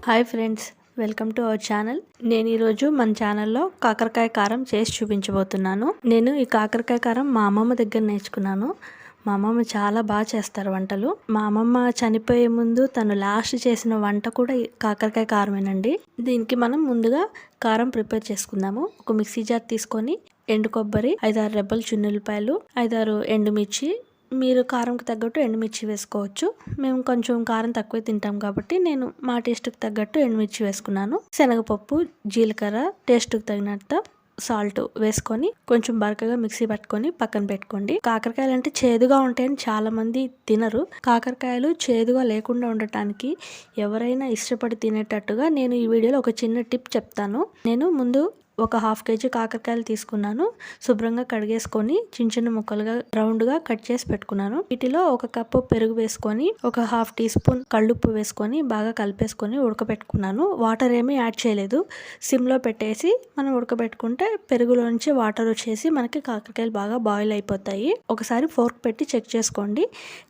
Hi friends, welcome to our channel. నేను ఈరోజు మన ఛానల్లో కాకరకాయ కారం చేసి చూపించబోతున్నాను. నేను ఈ కాకరకాయ కారం మా అమ్మమ్మ దగ్గర నేర్చుకున్నాను. మా అమ్మమ్మ చాలా బాగా చేస్తారు వంటలు. మా అమ్మమ్మ చనిపోయే ముందు తను లాస్ట్ చేసిన వంట కూడా ఈ కాకరకాయ కారమేనండి. దీనికి మనం ముందుగా కారం ప్రిపేర్ చేసుకుందాము. ఒక మిక్సీ జార్ తీసుకొని ఎండు కొబ్బరి, 5-6 రెబ్బలు చున్నులపాయలు, 5-6 ఎండుమిర్చి, మీరు కారంకి తగ్గట్టు ఎండుమిర్చి వేసుకోవచ్చు. మేము కొంచెం కారం తక్కువ తింటాం కాబట్టి నేను మా టేస్ట్కి తగ్గట్టు ఎండుమిర్చి వేసుకున్నాను. శనగపప్పు, జీలకర్ర, టేస్ట్కి తగినంత సాల్ట్ వేసుకొని కొంచెం బరకగా మిక్సీ పట్టుకొని పక్కన పెట్టుకోండి. కాకరకాయలు అంటే చేదుగా ఉంటాయని చాలా మంది తినరు. కాకరకాయలు చేదుగా లేకుండా ఉండటానికి ఎవరైనా ఇష్టపడి తినేటట్టుగా నేను ఈ వీడియోలో ఒక చిన్న టిప్ చెప్తాను. నేను ముందు ఒక 1/2 kg కాకరకాయలు తీసుకున్నాను. శుభ్రంగా కడిగేసుకొని చిన్న చిన్న ముక్కలుగా రౌండ్గా కట్ చేసి పెట్టుకున్నాను. వీటిలో 1 కప్పు పెరుగు వేసుకొని, ఒక 1/2 టీ స్పూన్ కళ్ళుప్పు వేసుకొని బాగా కలిపేసుకొని ఉడకబెట్టుకున్నాను. వాటర్ ఏమీ యాడ్ చేయలేదు. సిమ్లో పెట్టేసి మనం ఉడకబెట్టుకుంటే పెరుగులోంచి వాటర్ వచ్చేసి మనకి కాకరకాయలు బాగా బాయిల్ అయిపోతాయి. ఒకసారి ఫోర్క్ పెట్టి చెక్ చేసుకోండి.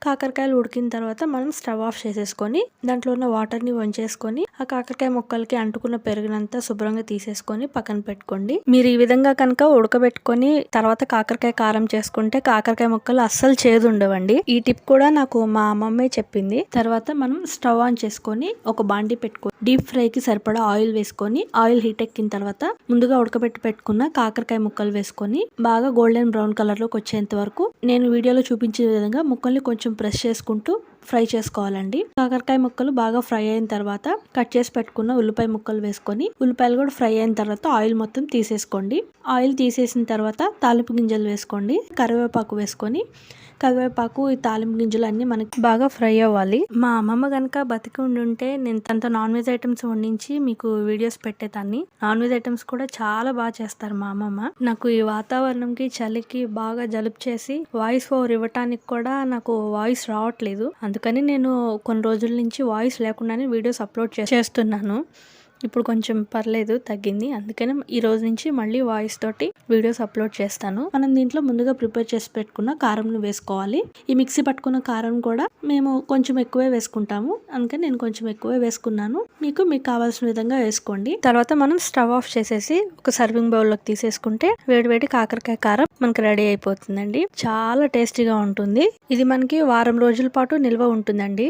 కాకరకాయలు ఉడికిన తర్వాత మనం స్టవ్ ఆఫ్ చేసేసుకొని దాంట్లో ఉన్న వాటర్ని వంచేసుకొని ఆ కాకరకాయ ముక్కలకి అంటుకున్న పెరుగునంతా శుభ్రంగా తీసేసుకొని పక్కన పెట్టుకోండి. మీరు ఈ విధంగా కనుక ఉడకబెట్టుకొని తర్వాత కాకరకాయ కారం చేసుకుంటే కాకరకాయ ముక్కలు అస్సలు చేదు ఉండవండి. ఈ టిప్ కూడా నాకు మా అమ్మమ్మే చెప్పింది. తర్వాత మనం స్టవ్ ఆన్ చేసుకొని ఒక బాండి పెట్టుకొని డీప్ ఫ్రైకి సరిపడా ఆయిల్ వేసుకొని, ఆయిల్ హీట్ ఎక్కిన తర్వాత ముందుగా పెట్టుకున్న కాకరకాయ ముక్కలు వేసుకొని బాగా గోల్డెన్ బ్రౌన్ కలర్ లోకి వచ్చేంత వరకు నేను వీడియోలో చూపించే విధంగా ముక్కల్ని కొంచెం ప్రెస్ చేసుకుంటూ ఫ్రై చేసుకోవాలండి. కాకరకాయ ముక్కలు బాగా ఫ్రై అయిన తర్వాత కట్ చేసి పెట్టుకున్న ఉల్లిపాయ ముక్కలు వేసుకొని, ఉల్లిపాయలు కూడా ఫ్రై అయిన తర్వాత ఆయిల్ మొత్తం తీసేసుకోండి. ఆయిల్ తీసేసిన తర్వాత తాలింపు గింజలు వేసుకోండి. కరివేపాకు వేసుకొని, కరివేపాకు ఈ తాలింపు గింజలు అన్ని మనకి బాగా ఫ్రై అవ్వాలి. మా అమ్మమ్మ కనుక బతికి ఉండుంటే నేను తనతో నాన్ వెజ్ ఐటమ్స్ వండించి మీకు వీడియోస్ పెట్టేదాన్ని. నాన్ వెజ్ ఐటమ్స్ కూడా చాలా బాగా చేస్తారు మా అమ్మమ్మ. నాకు ఈ వాతావరణంకి చలికి బాగా జలుబు చేసి వాయిస్ ఓవర్ ఇవ్వటానికి కూడా నాకు వాయిస్ రావట్లేదు. అందుకని నేను కొన్ని రోజుల నుంచి వాయిస్ లేకుండానే వీడియోస్ అప్లోడ్ చేస్తున్నాను. ఇప్పుడు కొంచెం పర్లేదు, తగ్గింది. అందుకని ఈ రోజు నుంచి మళ్ళీ వాయిస్ తోటి వీడియోస్ అప్లోడ్ చేస్తాను. మనం దీంట్లో ముందుగా ప్రిపేర్ చేసి పెట్టుకున్న కారంను వేసుకోవాలి. ఈ మిక్సీ పట్టుకున్న కారం కూడా మేము కొంచెం ఎక్కువే వేసుకుంటాము. అందుకని నేను కొంచెం ఎక్కువే వేసుకున్నాను. మీకు కావాల్సిన విధంగా వేసుకోండి. తర్వాత మనం స్టవ్ ఆఫ్ చేసేసి ఒక సర్వింగ్ బౌల్లోకి తీసేసుకుంటే వేడివేడి కాకరకాయ కారం మనకి రెడీ అయిపోతుందండి. చాలా టేస్టీగా ఉంటుంది. ఇది మనకి వారం రోజుల పాటు నిల్వ ఉంటుందండి.